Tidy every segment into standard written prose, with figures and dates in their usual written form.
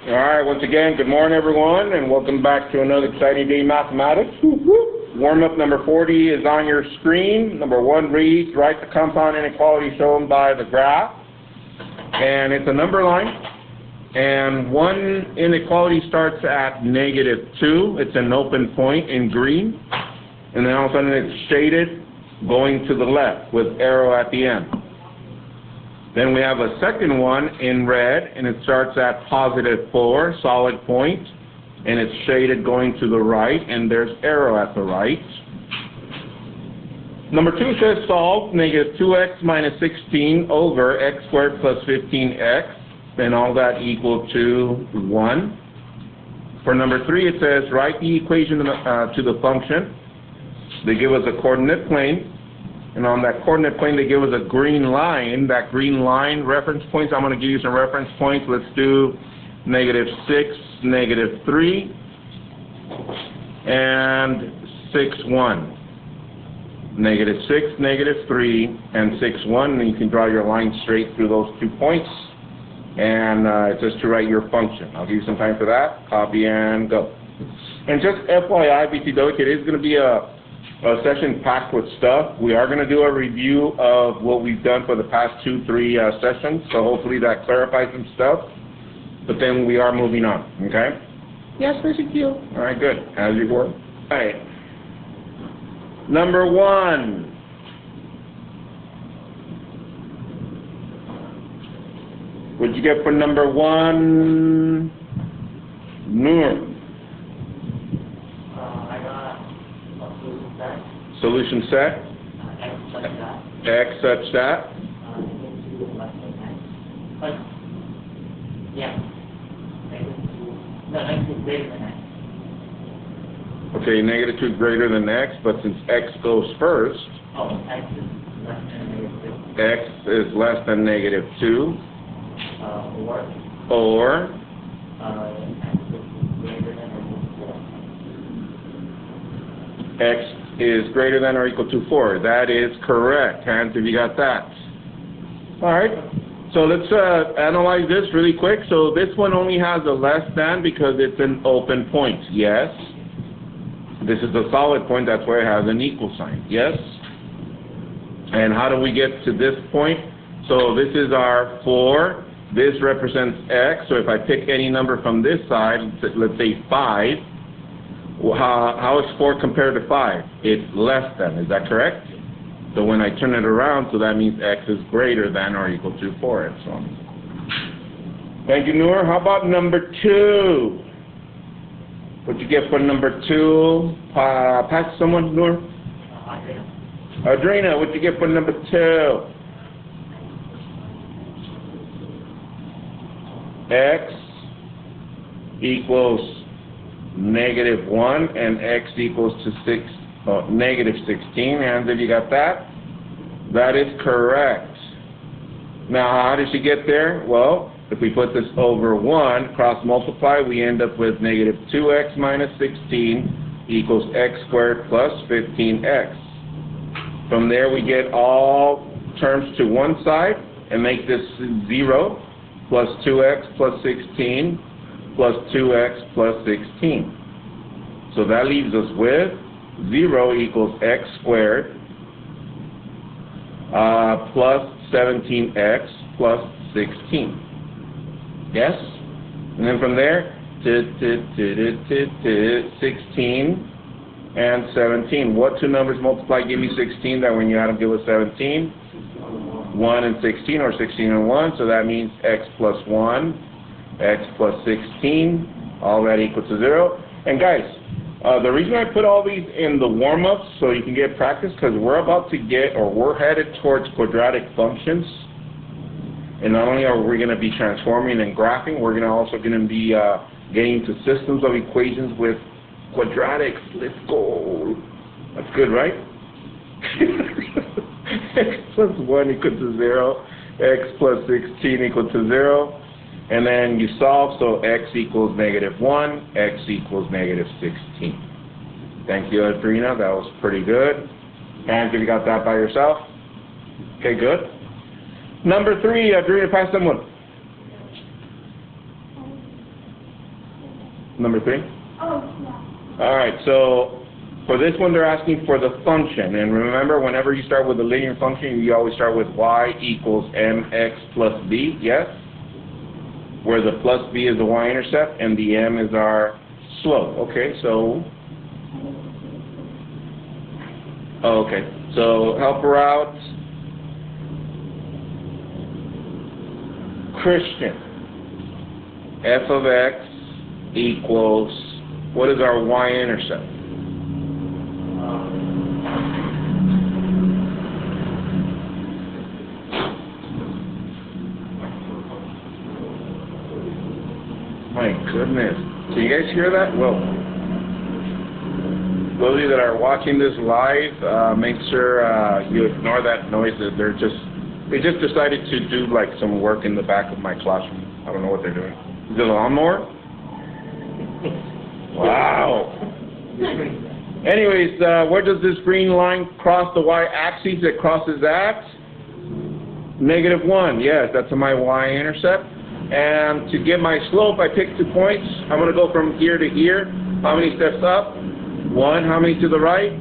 All right, once again, good morning, everyone, and welcome back to another exciting day in mathematics. Warm-up number 40 is on your screen. Number 1 reads, write the compound inequality shown by the graph. And it's a number line. And one inequality starts at -2. It's an open point in green. And then all of a sudden it's shaded going to the left with arrow at the end. Then we have a second one in red, and it starts at +4, solid point, and it's shaded going to the right, and there's arrow at the right. Number 2 says solve -2x minus 16 over x squared plus 15x, and all that equal to 1. For number 3, it says write the equation to the function. They give us a coordinate plane. And on that coordinate plane, they give us a green line. That green line reference points, I'm going to give you some reference points. Let's do -6, -3, and 6, 1. -6, -3, and 6, 1. And you can draw your line straight through those 2 points. And it's just to write your function. I'll give you some time for that. Copy and go. And just FYI, BTW, it is going to be a session packed with stuff. We are going to do a review of what we've done for the past 2-3 sessions, so hopefully that clarifies some stuff. But then we are moving on, okay? Yes, Mr. Q. All right, good. As you were. All right. Number 1. What'd you get for number 1? Noor. Solution set. X such that. Okay, -2 greater than x, but since x goes first, x is less than -2, or x is greater than or equal to 4. That is correct. Hands if you got that. All right. So let's analyze this really quick. So this one only has a less than because it's an open point. Yes. This is a solid point. That's why it has an equal sign. Yes. And how do we get to this point? So this is our 4. This represents x. So if I pick any number from this side, let's say 5. How is 4 compared to 5? It's less than, is that correct? So when I turn it around, so that means x is greater than or equal to 4 and so on. Thank you, Noor. How about number 2? What'd you get for number 2? Pass to someone, Noor? Adrena, what'd you get for number 2? X equals -1 and x equals to -16. Hands if you got that. That is correct. Now, how did she get there? Well, if we put this over 1, cross multiply, we end up with -2x minus 16 equals x squared plus 15x. From there, we get all terms to one side and make this 0 plus 2x plus 16 plus 2x plus 16. So that leaves us with 0 equals x squared plus 17x plus 16. Yes? And then from there, 16 and 17. What two numbers multiply give me 16 that when you add them give us 17? 1 and 16, or 16 and 1. So that means x plus 1. X plus 16, all that equal to 0. And guys, the reason I put all these in the warm-ups so you can get practice, because we're about to get, or we're headed towards quadratic functions. And not only are we going to be transforming and graphing, we're also going to be getting into systems of equations with quadratics. Let's go. That's good, right? X plus 1 equal to 0. X plus 16 equal to 0. And then you solve, so x equals -1, x equals -16. Thank you, Adrena. That was pretty good. Hands if you got that by yourself. Okay, good. Number 3, Adrena, pass someone. Number 3? Oh, yeah. All right, so for this one, they're asking for the function. And remember, whenever you start with a linear function, you always start with y equals mx plus b, yes? Where the plus b is the y-intercept and the m is our slope. Okay, so... okay, so help her out. Christian. F of x equals, what is our y-intercept? My goodness. Can you guys hear that? Well, those of you that are watching this live, make sure you ignore that noise. That they just decided to do like some work in the back of my classroom. I don't know what they're doing. Is it a lawnmower? Wow. Anyways, where does this green line cross the y-axis? It crosses at -1. Yes, that's my y-intercept. And to get my slope, I pick 2 points. I'm going to go from here to here. How many steps up? 1. How many to the right?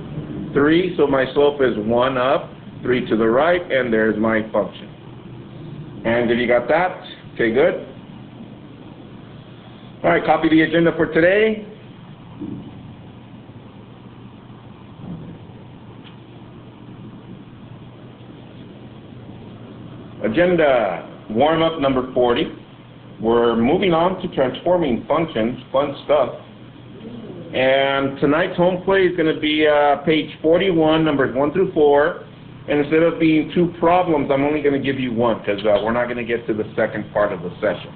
3. So my slope is 1 up, 3 to the right, and there's my function. And have you got that? Okay, good. All right, copy the agenda for today. Agenda, warm-up number 40. We're moving on to transforming functions, fun stuff. And tonight's home play is going to be page 41, numbers 1 through 4. And instead of being 2 problems, I'm only going to give you 1 because we're not going to get to the second part of the session.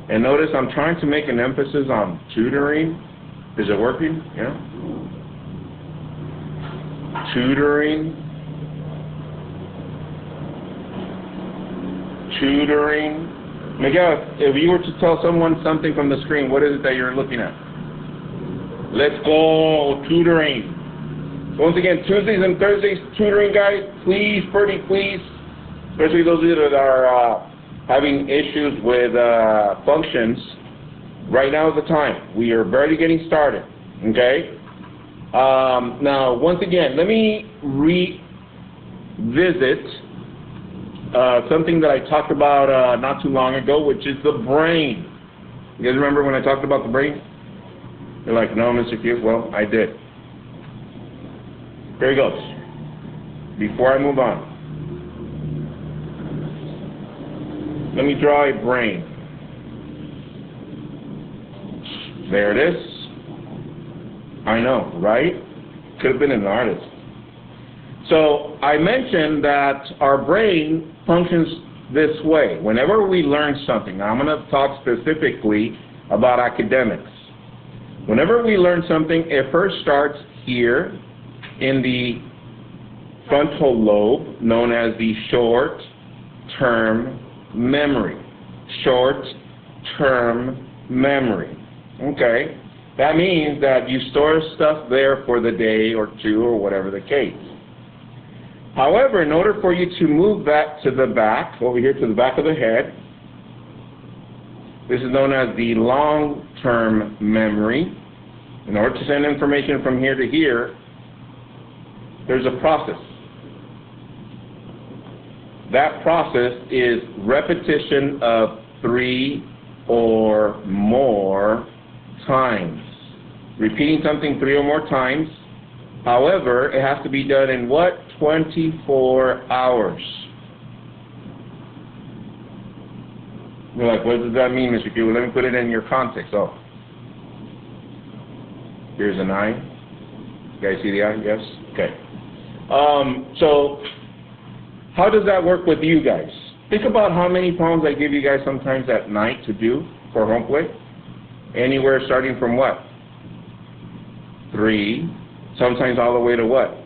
And notice I'm trying to make an emphasis on tutoring. Is it working? Yeah. Tutoring. Tutoring. Miguel, if you were to tell someone something from the screen, what is it that you're looking at? Let's go, tutoring. Once again, Tuesdays and Thursdays, tutoring guys, please, pretty please, especially those of you that are having issues with functions, right now is the time. We are barely getting started, okay? Now, once again, let me revisit something that I talked about not too long ago, which is the brain. You guys remember when I talked about the brain? You're like, no, Mr. Q. Well, I did. Here he goes. Before I move on, let me draw a brain. There it is. I know, right? Could have been an artist. So I mentioned that our brain functions this way. Whenever we learn something, now I'm going to talk specifically about academics. Whenever we learn something, it first starts here in the frontal lobe, known as the short-term memory. Short-term memory. Okay? That means that you store stuff there for the day or 2 or whatever the case. However, in order for you to move that to the back, over here to the back of the head, this is known as the long-term memory. In order to send information from here to here, there's a process. That process is repetition of 3 or more times. Repeating something 3 or more times. However, it has to be done in what? 24 hours. You're like, what does that mean, Mr. Q? Well, let me put it in your context. Oh. Here's an eye. You guys see the eye? Yes? Okay. So, how does that work with you guys? Think about how many problems I give you guys sometimes at night to do for home play. Anywhere starting from what? 3. Sometimes all the way to what?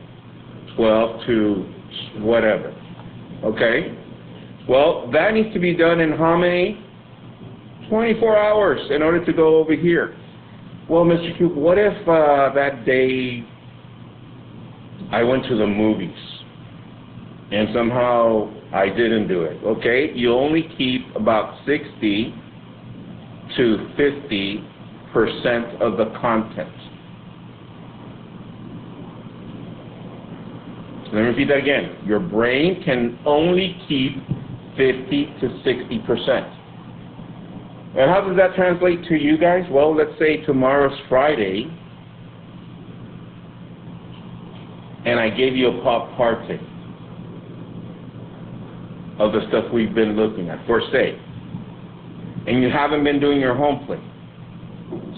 12 to whatever. Okay? Well, that needs to be done in how many? 24 hours in order to go over here. Well, Mr. Q, what if that day I went to the movies and somehow I didn't do it? Okay? You only keep about 60 to 50% 60% of the content. Let me repeat that again. Your brain can only keep 50 to 60%. And how does that translate to you guys? Well, let's say tomorrow's Friday, and I gave you a pop party of the stuff we've been looking at, for say, and you haven't been doing your home plate.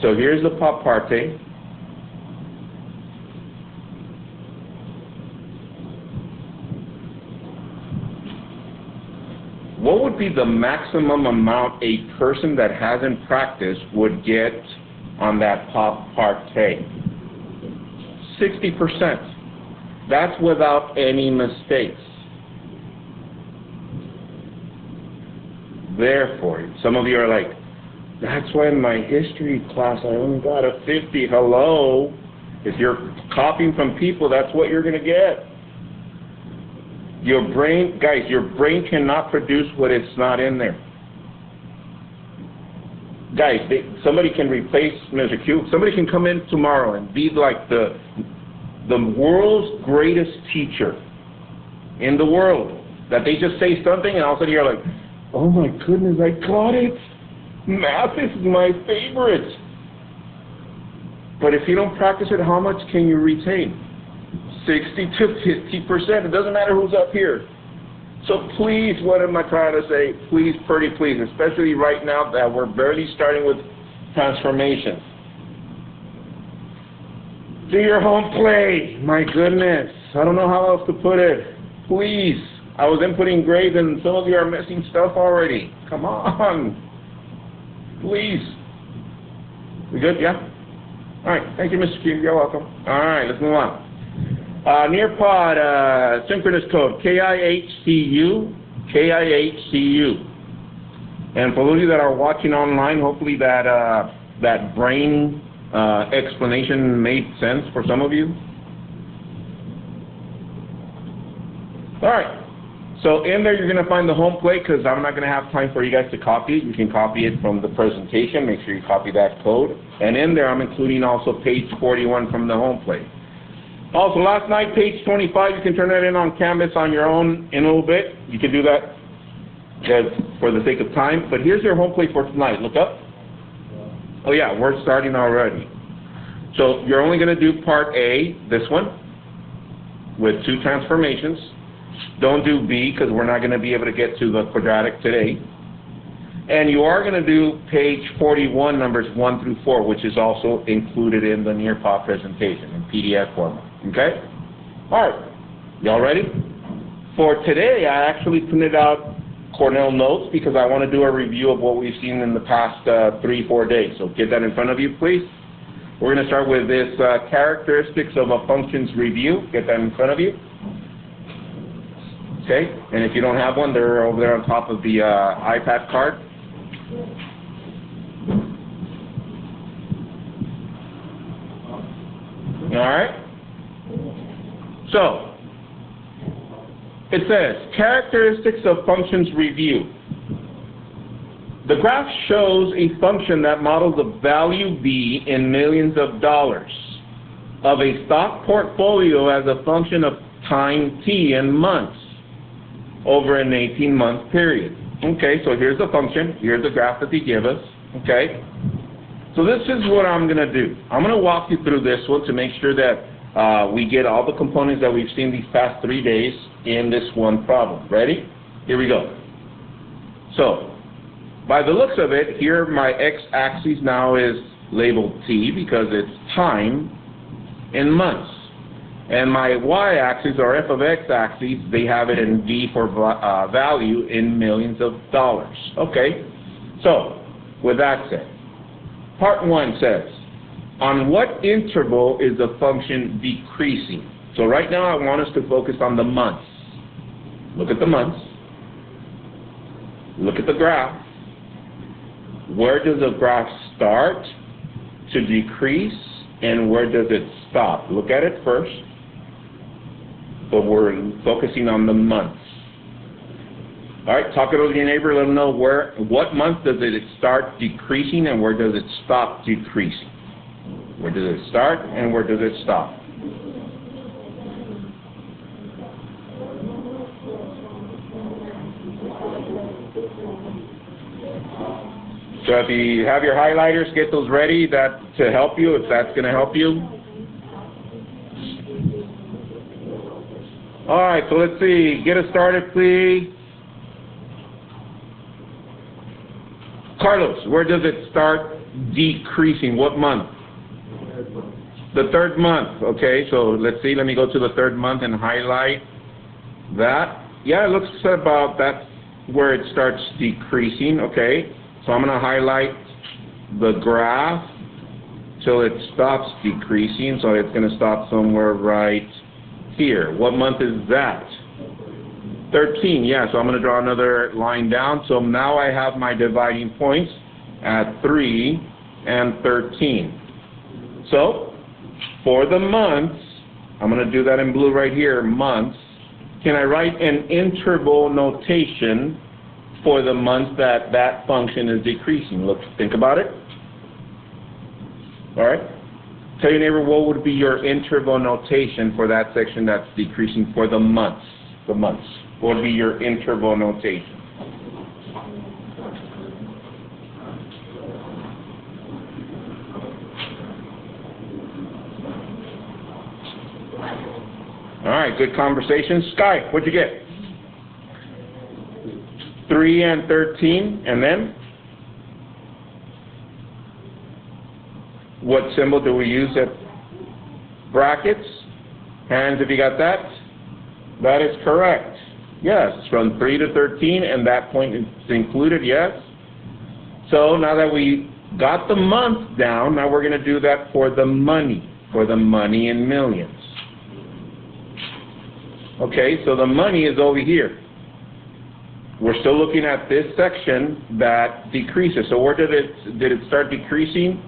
So here's the pop party. What would be the maximum amount a person that hasn't practiced would get on that pop party? 60%. That's without any mistakes. Therefore, some of you are like, that's why in my history class I only got a 50. Hello? If you're copying from people, that's what you're going to get. Your brain, guys, your brain cannot produce what it's not in there. Guys, somebody can replace Mr. Q. Somebody can come in tomorrow and be like the world's greatest teacher in the world. That they just say something and all of a sudden you're like, oh my goodness, I got it. Math is my favorite. But if you don't practice it, how much can you retain? 60 to 50%. It doesn't matter who's up here. So please, what am I trying to say? Please, pretty please, especially right now that we're barely starting with transformations. Do your home play. My goodness. I don't know how else to put it. Please. I was inputting grades and some of you are missing stuff already. Come on. Please. We good? Yeah? All right. Thank you, Mr. Q. You're welcome. All right. Let's move on. Nearpod synchronous code KIHCU. And for those of you that are watching online, hopefully that brain explanation made sense for some of you. All right. So in there you're going to find the home plate because I'm not going to have time for you guys to copy it. You can copy it from the presentation. Make sure you copy that code. And in there I'm including also page 41 from the home plate. Also last night, page 25, you can turn that in on Canvas on your own in a little bit. You can do that for the sake of time. But here's your home plate for tonight. Look up. Oh yeah, we're starting already. So you're only going to do part A, this one, with 2 transformations. Don't do B because we're not going to be able to get to the quadratic today. And you are going to do page 41, numbers 1 through 4, which is also included in the Nearpod presentation in PDF format. Okay? All right. Y'all ready? For today, I actually printed out Cornell notes because I want to do a review of what we've seen in the past 3-4 days. So get that in front of you, please. We're going to start with this characteristics of a function's review. Get that in front of you. Okay? And if you don't have one, they're over there on top of the iPad card. All right? So, it says, characteristics of functions review. The graph shows a function that models a value B in millions of dollars of a stock portfolio as a function of time T in months over an 18-month period. Okay, so here's the function. Here's the graph that they give us. Okay? So this is what I'm going to do. I'm going to walk you through this one to make sure that we get all the components that we've seen these past 3 days in this one problem. Ready? Here we go. So, by the looks of it, here my x-axis now is labeled T because it's time in months. And my y-axis, or f of x-axis, they have it in V for value in millions of dollars. Okay? So, with that said, part 1 says, on what interval is the function decreasing? So right now I want us to focus on the months. Look at the months. Look at the graph. Where does the graph start to decrease and where does it stop? Look at it first. But we're focusing on the months. All right, talk it over to your neighbor, let them know what month does it start decreasing and where does it stop decreasing. Where does it start and where does it stop? So if you have your highlighters, get those ready to help you, if that's going to help you. All right, so let's see. Get us started, please. Carlos, where does it start decreasing? What month? The third month. Okay, so let's see. Let me go to the third month and highlight that. Yeah, it looks about that's where it starts decreasing. Okay, so I'm going to highlight the graph till it stops decreasing. So it's going to stop somewhere right here. What month is that? 13, yeah, so I'm going to draw another line down. So now I have my dividing points at 3 and 13. So for the months, I'm going to do that in blue right here, months. Can I write an interval notation for the months that that function is decreasing? Look, think about it. All right. Tell your neighbor what would be your interval notation for that section that's decreasing for the months. The months. What would be your interval notation? All right, good conversation. Sky, what'd you get? 3 and 13, and then? What symbol do we use at brackets? Hands if you got that. That is correct. Yes, from 3 to 13, and that point is included, yes. So now that we got the month down, now we're going to do that for the money in millions. Okay, so the money is over here. We're still looking at this section that decreases. So where did it start decreasing?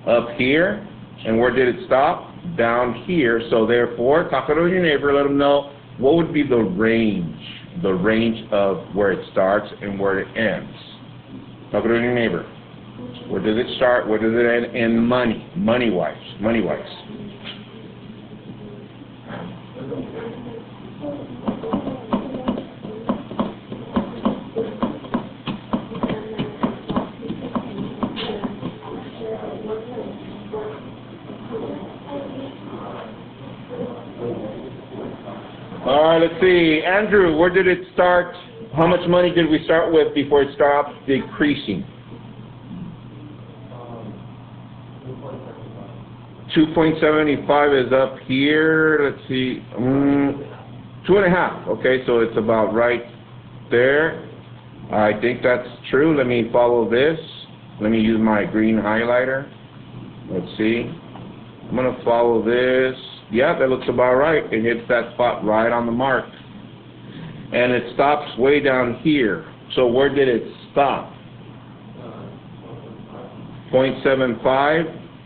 Up here. And where did it stop? Down here. So therefore, talk to your neighbor, let them know what would be the range of where it starts and where it ends. Talk to your neighbor. Where does it start? Where does it end in money-wise? All right, let's see. Andrew, where did it start? How much money did we start with before it stopped decreasing? 2.75 is up here. Let's see. 2.5. Okay, so it's about right there. I think that's true. Let me follow this. Let me use my green highlighter. Let's see. I'm going to follow this. Yeah, that looks about right. It hits that spot right on the mark. And it stops way down here. So where did it stop? 0.75.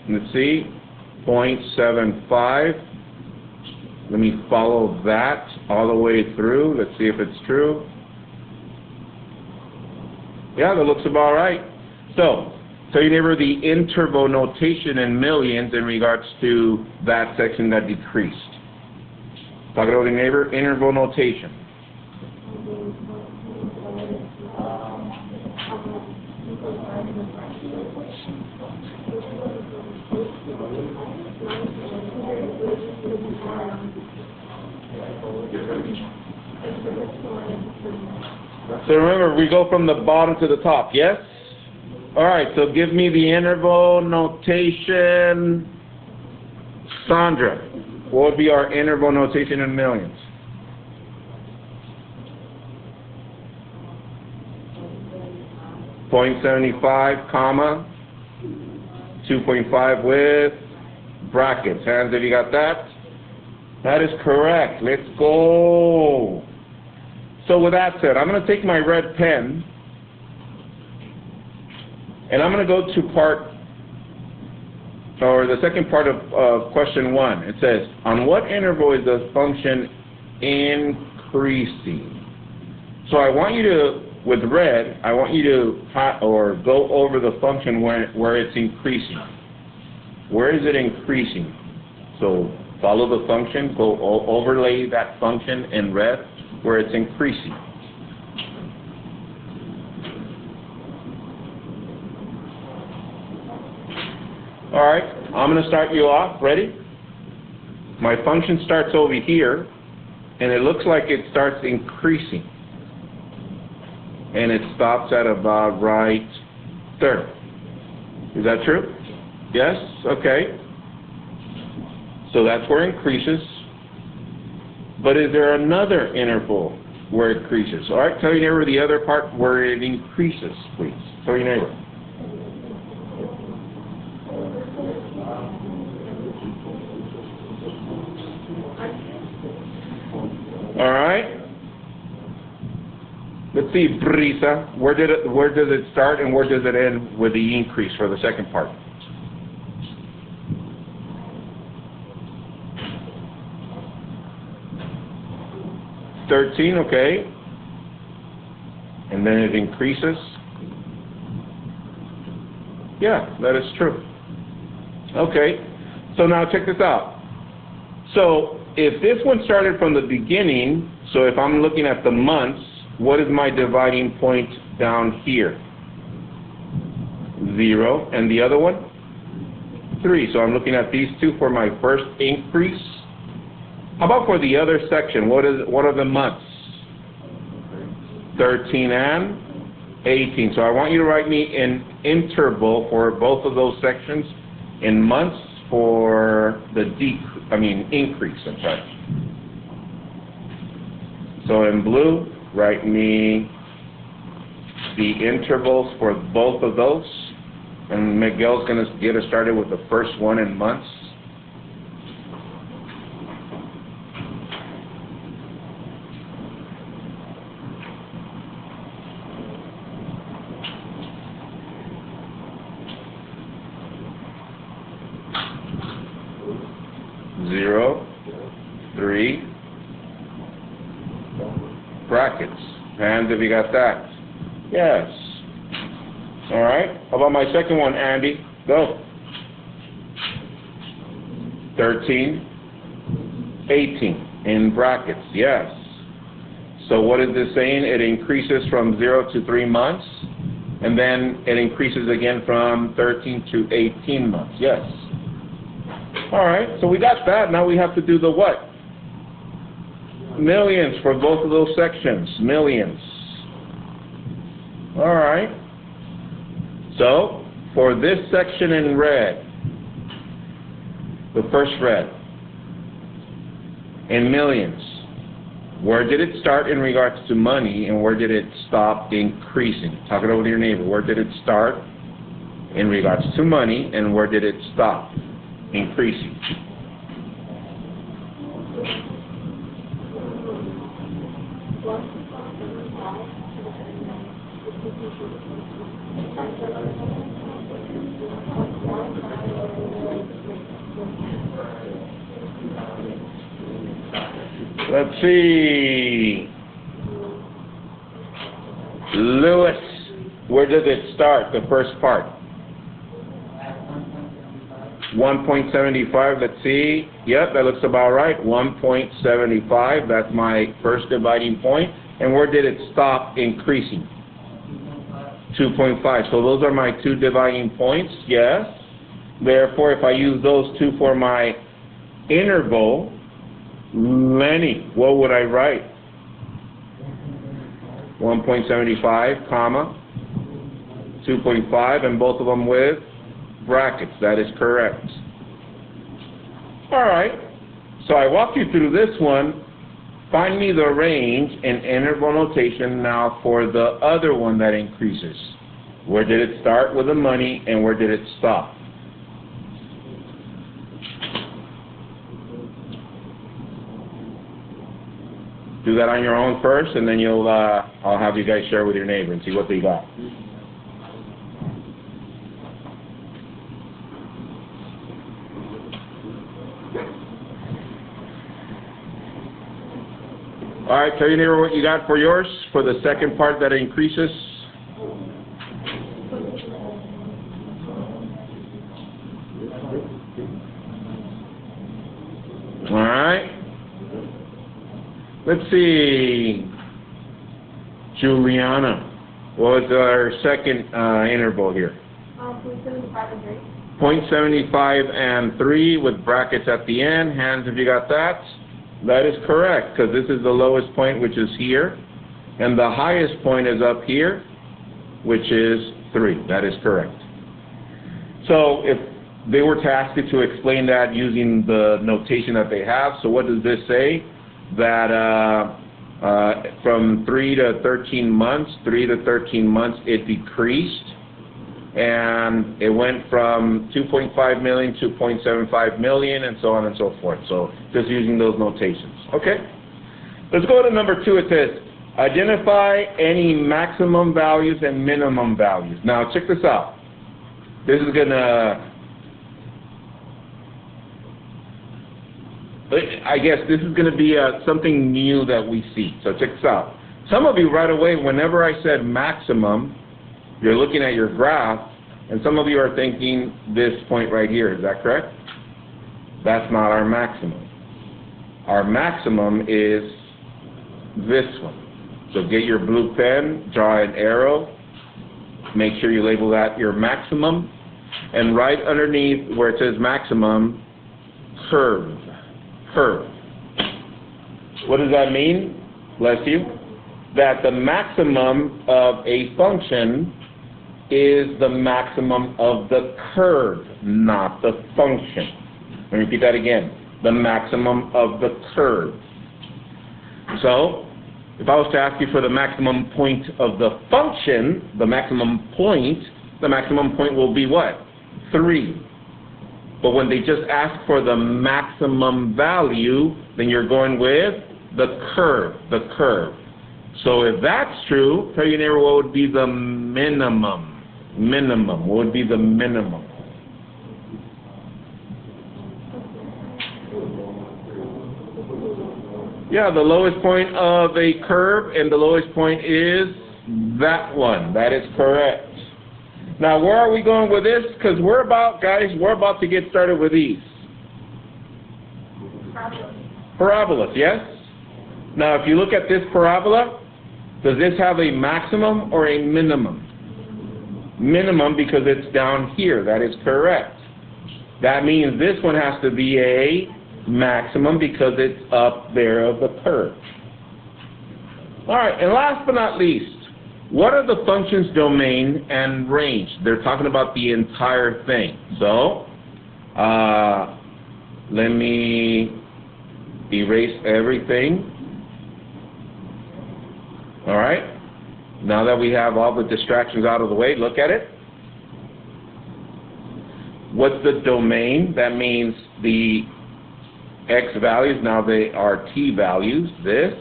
Let's see. 0.75. Let me follow that all the way through. Let's see if it's true. Yeah, that looks about right. So, tell your neighbor the interval notation in millions in regards to that section that decreased. Talk it over to your neighbor, interval notation. So remember, we go from the bottom to the top, yes? Alright, so give me the interval notation. Sandra, what would be our interval notation in millions? .75, comma, 2.5 with brackets. Hands if you got that. That is correct. Let's go. So with that said, I'm going to take my red pen and I'm going to go to the second part of question 1. It says, on what interval is the function increasing? So I want you to, with red, I want you to go over the function where it's increasing. Where is it increasing? So follow the function, overlay that function in red where it's increasing. All right, I'm going to start you off. Ready? My function starts over here, and it looks like it starts increasing. And it stops at about right there. Is that true? Yes? Okay. So that's where it increases. But is there another interval where it increases? All right, tell your neighbor the other part where it increases, please. Tell your neighbor. All right. Let's see, Brisa. Where does it start and where does it end with the increase for the second part? $13, okay. And then it increases. Yeah, that is true. Okay. So now check this out. So if this one started from the beginning, so if I'm looking at the months, what is my dividing point down here? 0. And the other one? 3. So I'm looking at these two for my first increase. How about for the other section? What are the months? 13 and 18. So I want you to write me an interval for both of those sections in months for the increase, I'm sorry. So in blue, write me the intervals for both of those. And Miguel's going to get us started with the first one in months. Zero, 3, brackets. Hands if you got that. Yes. All right. How about my second one, Andy? Go. 13, 18 in brackets. Yes. So what is this saying? It increases from 0 to 3 months, and then it increases again from 13 to 18 months. Yes. All right. So we got that. Now we have to do the what? Millions for both of those sections. Millions. All right. So for this section in red, the first red, in millions, where did it start in regards to money and where did it stop increasing? Talk it over to your neighbor. Where did it start in regards to money and where did it stop increasing? Let's see. Lewis, where did it start, the first part? 1.75, let's see. Yep, that looks about right. 1.75, that's my first dividing point. And where did it stop increasing? 2.5. So those are my two dividing points, yes. Therefore, if I use those two for my interval, Lenny, what would I write? 1.75, comma, 2.5, and both of them with brackets. That is correct. All right. So I walked you through this one. Find me the range in interval notation now for the other one that increases. Where did it start with the money and where did it stop? Do that on your own first, and then I'll have you guys share with your neighbor and see what they got. All right, tell your neighbor what you got for yours, for the second part that increases. All right. Let's see. Juliana, what was our second interval here? 0.75 and 3. 0.75 and 3 with brackets at the end. Hands if you got that. That is correct, because this is the lowest point, which is here. And the highest point is up here, which is 3. That is correct. So if they were tasked to explain that using the notation that they have, so what does this say? That from 3 to 13 months, it decreased. And it went from 2.5 million to 0.75 million, and so on and so forth. So just using those notations. Okay? Let's go to number 2. It says, identify any maximum values and minimum values. Now, check this out. This is going to, I guess this is going to be something new that we see. So check this out. Some of you right away, whenever I said maximum, you're looking at your graph, and some of you are thinking this point right here. Is that correct? That's not our maximum. Our maximum is this one. So get your blue pen, draw an arrow, make sure you label that your maximum, and right underneath where it says maximum, curve. Curve. What does that mean? Bless you. That the maximum of a function is the maximum of the curve, not the function. Let me repeat that again. The maximum of the curve. So, if I was to ask you for the maximum point of the function, the maximum point will be what? 3. But when they just ask for the maximum value, then you're going with the curve, So if that's true, tell your neighbor what would be the minimum. Minimum. What would be the minimum? Yeah, the lowest point of a curve, and the lowest point is that one. That is correct. Now, where are we going with this? Because we're about to get started with these. Parabolas, yes? Now, if you look at this parabola, does this have a maximum or a minimum? Minimum, because it's down here. That is correct. That means this one has to be a maximum because it's up there of the curve. All right, and last but not least, what are the functions domain and range? They're talking about the entire thing. So, let me erase everything. All right. Now that we have all the distractions out of the way, look at it. What's the domain? That means the x values, now they are t values, this.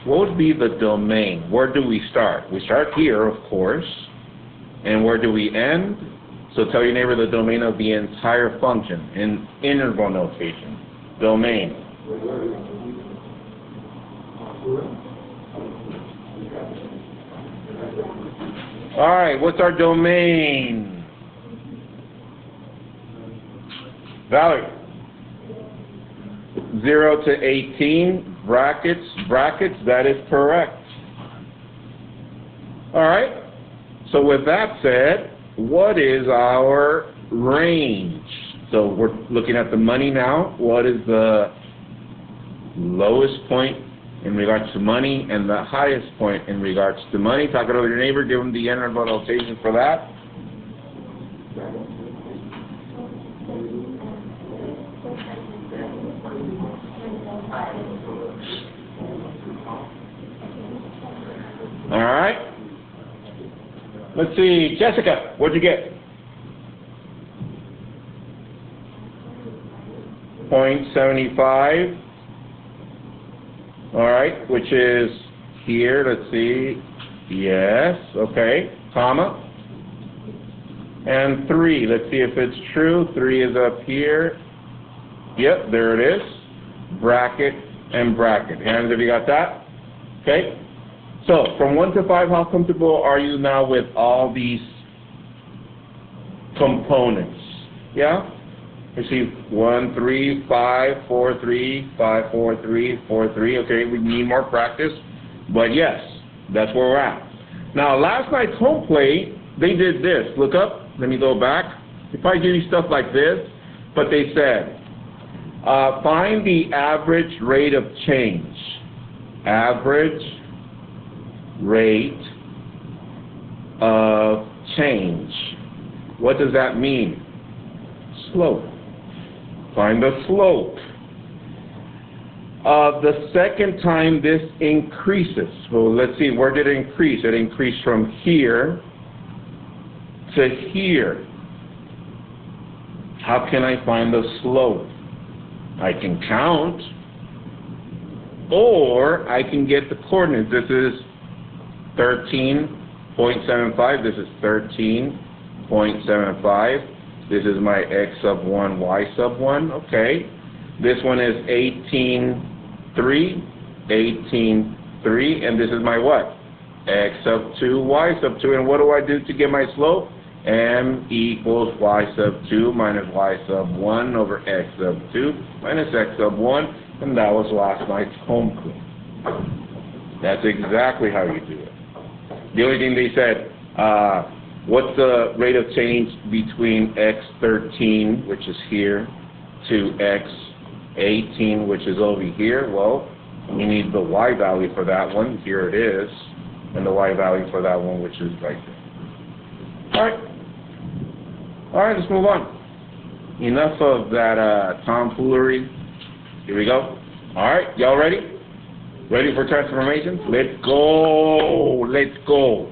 What would be the domain? Where do we start? We start here, of course. And where do we end? So tell your neighbor the domain of the entire function in interval notation. Domain. All right, what's our domain? Valerie. 0 to 18, brackets, that is correct. All right, so with that said, what is our range? So we're looking at the money now. What is the lowest point in regards to money and the highest point in regards to money? Talk it over to your neighbor, give them the interval notation for that. All right. Let's see, Jessica, what'd you get? 0.75. All right, which is here. Let's see. Yes. Okay. Comma. And 3. Let's see if it's true. 3 is up here. Yep, there it is. Bracket and bracket. Hands if you got that? Okay? So, from 1 to 5, how comfortable are you now with all these components? Yeah? You see 1, 3, 5, 4, 3, 5, 4, 3, 4, 3. Okay, we need more practice. But yes, that's where we're at. Now, last night's home plate, they did this. Look up. Let me go back. They probably give you stuff like this. But they said, find the average rate of change. Average rate of change. What does that mean? Slope. Find the slope. The second time this increases. Well, let's see, where did it increase? It increased from here to here. How can I find the slope? I can count, or I can get the coordinates. This is 13.75. This is 13.75. This is my x sub 1, y sub 1. Okay. This one is 18.3, 18.3, and this is my what? X sub 2, y sub 2. And what do I do to get my slope? M equals y sub 2 minus y sub 1 over x sub 2 minus x sub 1. And that was last night's home clue. That's exactly how you do it. The only thing they said, what's the rate of change between x13, which is here, to x18, which is over here? Well, we need the y value for that one. Here it is. And the y value for that one, which is right there. All right. All right, let's move on. Enough of that tomfoolery. Here we go. All right, y'all ready? Ready for transformations? Let's go. Let's go.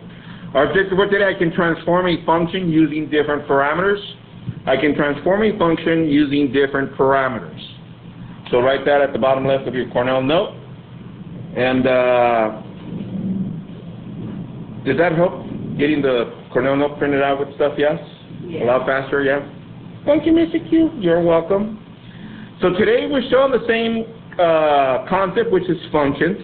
Our objective for today, I can transform a function using different parameters. I can transform a function using different parameters. So write that at the bottom left of your Cornell note. And did that help getting the Cornell note printed out with stuff, yes? Yeah. A lot faster, yeah? Thank you, Mr. Q. You're welcome. So today we're showing the same concept, which is functions.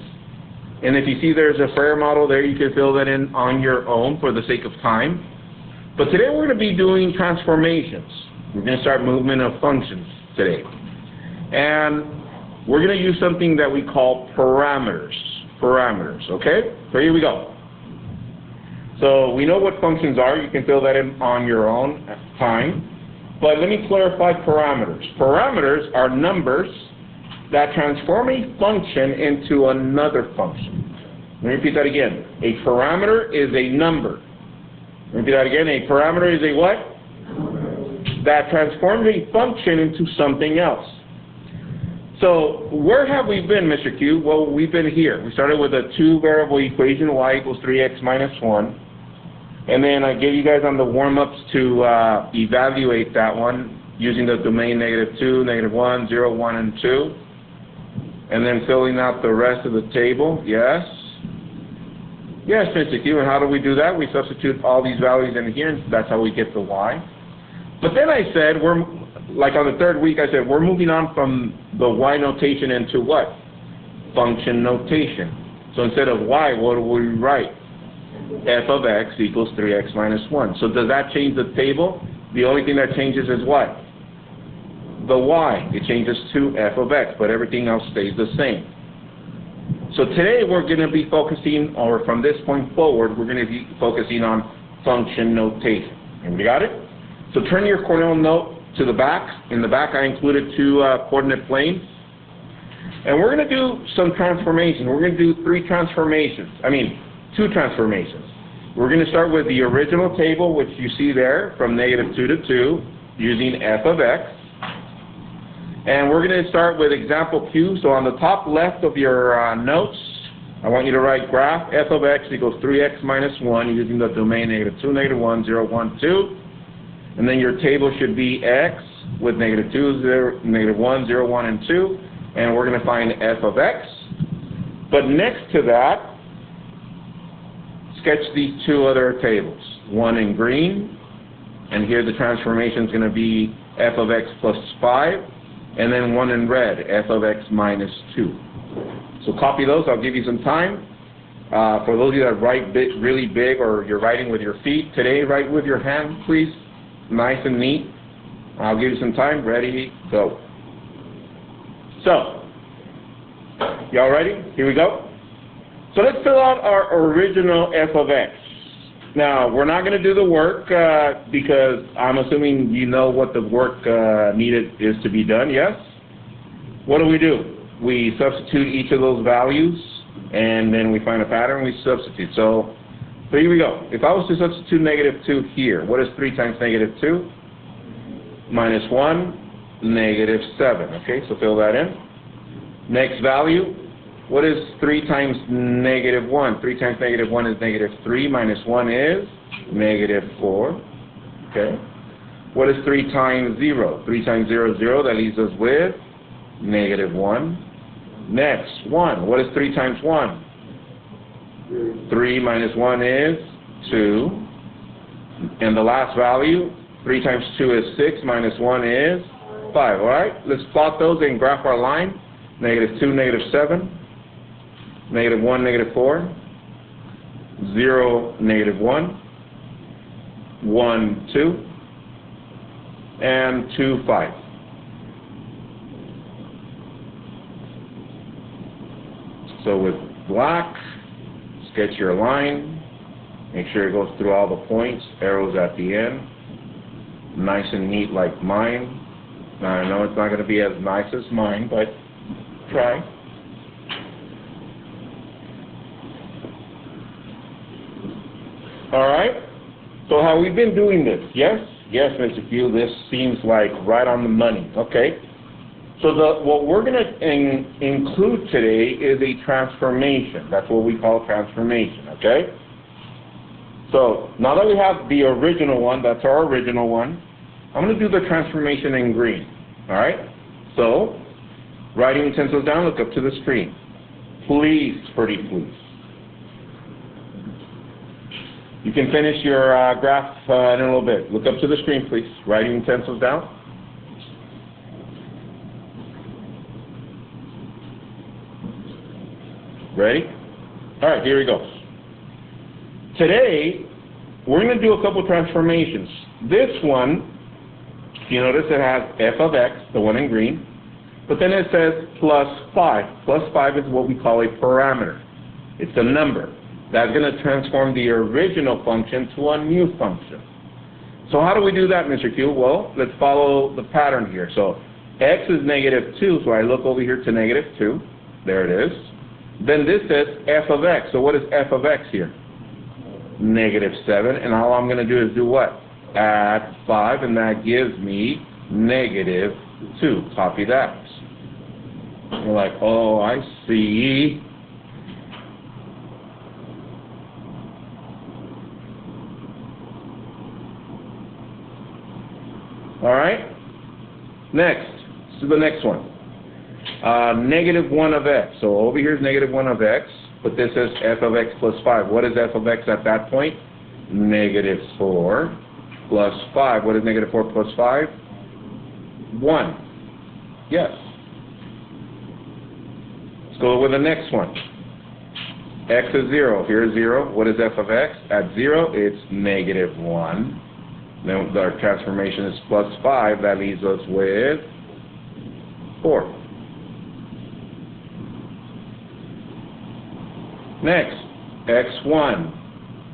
And if you see there's a Frere model there, you can fill that in on your own for the sake of time. But today we're going to be doing transformations. We're going to start movement of functions today. And we're going to use something that we call parameters. Parameters, okay? So here we go. So we know what functions are. You can fill that in on your own time. But let me clarify parameters. Parameters are numbers that transform a function into another function. Let me repeat that again. A parameter is a number. Let me repeat that again. A parameter is a what? That transforms a function into something else. So where have we been, Mr. Q? Well, we've been here. We started with a two-variable equation, y equals 3x minus 1. And then I gave you guys on the warm-ups to evaluate that one using the domain -2, -1, 0, 1, and 2. And then filling out the rest of the table. Yes? Yes, Mr. Q. And how do we do that? We substitute all these values in here, and that's how we get the y. But then I said, like on the third week, I said, we're moving on from the y notation into what? Function notation. So instead of y, what do we write? F of x equals 3x minus 1. So does that change the table? The only thing that changes is what? The y. It changes to f of x, but everything else stays the same. So today we're going to be focusing, or from this point forward, we're going to be focusing on function notation. And we got it? So turn your Cornell note to the back. In the back I included two coordinate planes. And we're going to do some transformations. We're going to do two transformations. We're going to start with the original table, which you see there, from -2 to 2, using f of x. And we're going to start with example Q. So on the top left of your notes, I want you to write graph f of x equals 3x minus 1 using the domain -2, -1, 0, 1, 2. And then your table should be x with -2, 0, -1, 0, 1, and 2. And we're going to find f of x. But next to that, sketch these two other tables. One in green, and here the transformation is going to be f of x plus 5. And then one in red, f of x minus 2. So copy those. I'll give you some time. For those of you that write really big or you're writing with your feet, today write with your hand, please. Nice and neat. I'll give you some time. Ready, go. So, y'all ready? Here we go. So let's fill out our original f of x. Now, we're not going to do the work because I'm assuming you know what the work needed is to be done, yes? What do? We substitute each of those values, and then we find a pattern, we substitute. So here we go. If I was to substitute -2 here, what is 3 times -2? -1, -7. Okay, so fill that in. Next value, what is 3 times -1? 3 times -1 is -3, -1 is -4. Okay. What is 3 times 0? 3 times 0 is 0, that leaves us with -1. Next, 1. What is 3 times 1? 3 minus 1 is 2. And the last value, 3 times 2 is 6, minus 1 is 5. All right? Let's plot those and graph our line. -2, -7. -1, -4. 0, -1. 1, 2. And 2, 5. So with black, sketch your line. Make sure it goes through all the points, arrows at the end. Nice and neat like mine. Now, I know it's not going to be as nice as mine, but try. All right. So how we've been doing this? Yes? Yes, Mr. Q, this seems like right on the money. Okay. So what we're going to include today is a transformation. That's what we call transformation, okay? So now that we have the original one, that's our original one, I'm going to do the transformation in green, all right? So, writing utensils down, look up to the screen. Please, pretty please. You can finish your graph in a little bit. Look up to the screen, please. Writing utensils down. Ready? All right, here we go. Today, we're going to do a couple transformations. This one, you notice it has f of x, the one in green, but then it says +5. +5 is what we call a parameter. It's a number. That's going to transform the original function to a new function. So how do we do that, Mr. Q? Well, let's follow the pattern here. So x is -2, so I look over here to -2. There it is. Then this says f of x. So what is f of x here? -7. And all I'm going to do is do what? Add 5, and that gives me -2. Copy that. You're like, oh, I see. All right. Next. Let's do the next one. -1 of x. So over here is -1 of x, but this is f of x plus 5. What is f of x at that point? -4 plus 5. What is -4 plus 5? 1. Yes. Let's go with the next one. X is 0. Here's 0. What is f of x? At 0, it's -1. Then our transformation is plus 5. That leaves us with 4. Next, x1.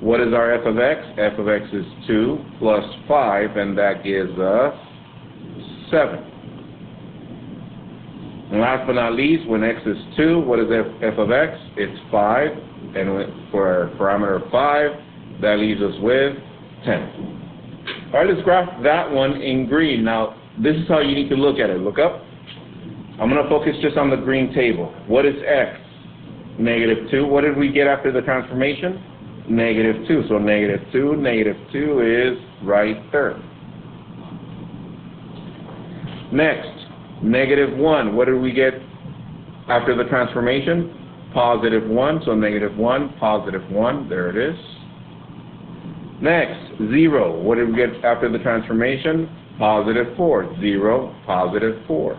What is our f of x? F of x is 2 plus 5, and that gives us 7. And last but not least, when x is 2, what is f of x? It's 5, and for our parameter of 5, that leaves us with 10. All right, let's graph that one in green. Now, this is how you need to look at it. Look up. I'm going to focus just on the green table. What is x? -2. What did we get after the transformation? -2. So -2 is right there. Next, -1. What did we get after the transformation? +1. So -1, +1. There it is. Next, 0. What did we get after the transformation? +4. 0, +4.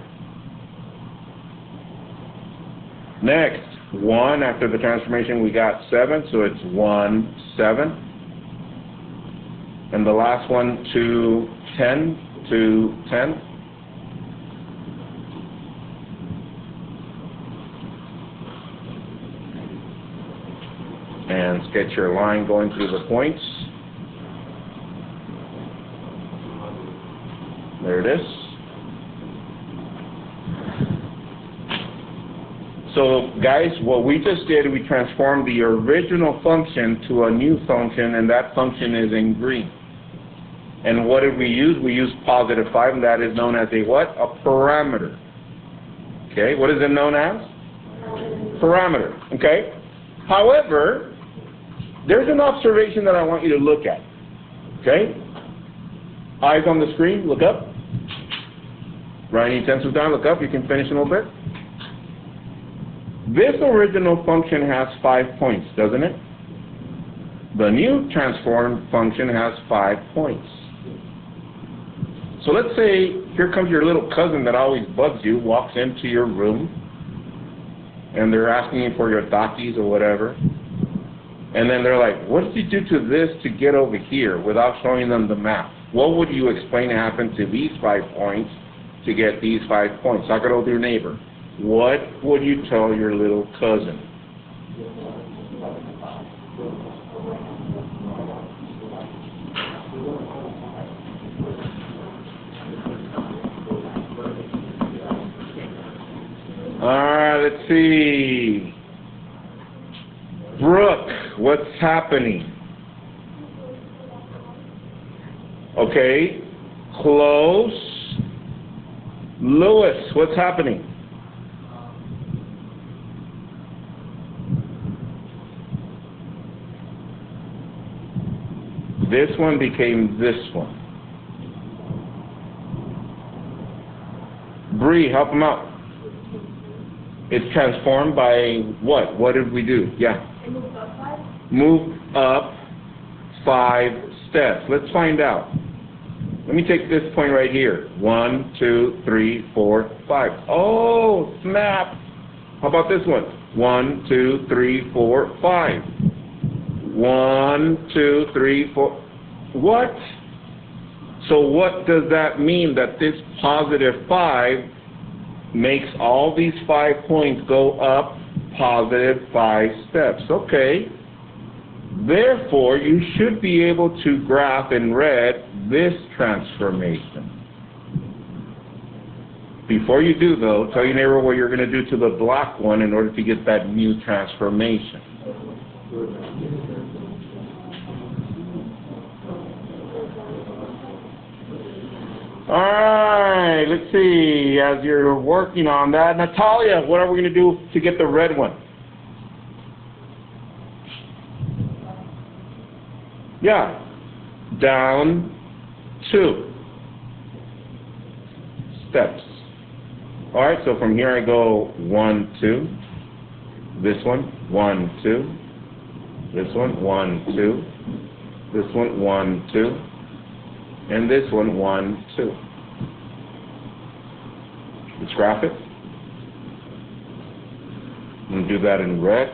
Next, 1. After the transformation, we got 7, so it's 1, 7. And the last one, 2, 10, 2, 10. And sketch your line going through the points. There it is. So guys, what we just did, we transformed the original function to a new function, and that function is in green. And what did we use? We used positive 5, and that is known as a what? A parameter. Okay, what is it known as? Parameter. Okay? However, there's an observation that I want you to look at. Okay? Eyes on the screen, look up. Writing utensils down, look up. You can finish in a little bit. This original function has 5 points, doesn't it? The new transformed function has 5 points. So let's say here comes your little cousin that always bugs you, walks into your room, and they're asking you for your Takis or whatever. And then they're like, what did you do to this to get over here, without showing them the map? What would you explain happened to these 5 points to get these 5 points? Talk it over to your neighbor. What would you tell your little cousin? Alright, let's see. Brooke, what's happening? Okay, close. Lewis, what's happening? This one became this one. Bree, help him out. It's transformed by what? What did we do? Yeah. Move up 5 steps. Let's find out. Let me take this point right here. 1, 2, 3, 4, 5. Oh, snap. How about this one? 1, 2, 3, 4, 5. 1, 2, 3, 4. What? So what does that mean? That this positive 5 makes all these 5 points go up positive 5 steps. Okay. Therefore, you should be able to graph in red this transformation. Before you do, though, tell your neighbor what you're going to do to the black one in order to get that new transformation. Alright, let's see, as you're working on that, Natalia, what are we going to do to get the red one? Yeah, down 2 steps. Alright, so from here I go 1, 2, this one, 1, 2, this one, 1, 2, this one, 1, 2, and this one, 1, 2. Let's graph it. I'm going to do that in red.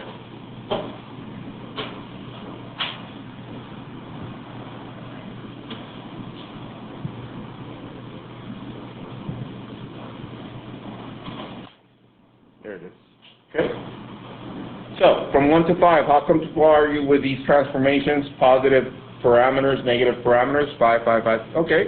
There it is. Okay. So, from 1 to 5, how comfortable are you with these transformations? Positive parameters, negative parameters, 5, 5, 5. Okay.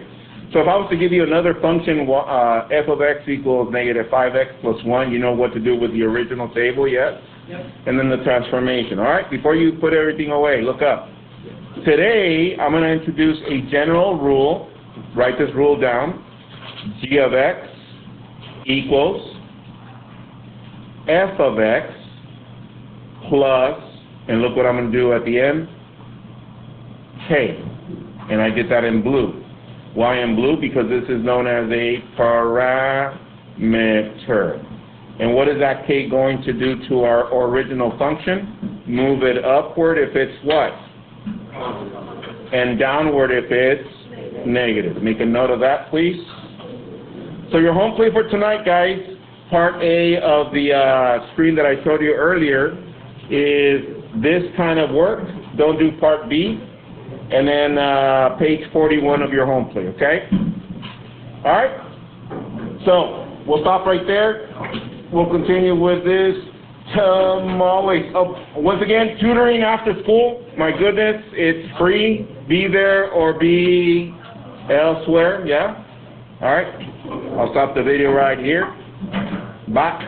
So if I was to give you another function, f of x equals negative 5x plus 1, you know what to do with the original table, yes? Yep. And then the transformation. All right? Before you put everything away, look up. Today, I'm going to introduce a general rule. Write this rule down. G of x equals f of x plus, and look what I'm going to do at the end, k. And I did that in blue. Why in blue? Because this is known as a parameter. And what is that k going to do to our original function? Move it upward if it's what? And downward if it's negative. Make a note of that, please. So your home plate for tonight, guys, part A of the screen that I showed you earlier is this kind of work. Don't do part B. And then page 41 of your home plate, okay? All right? So we'll stop right there. We'll continue with this tomorrow. Once again, tutoring after school. My goodness, it's free. Be there or be elsewhere, yeah? All right? I'll stop the video right here. Bye.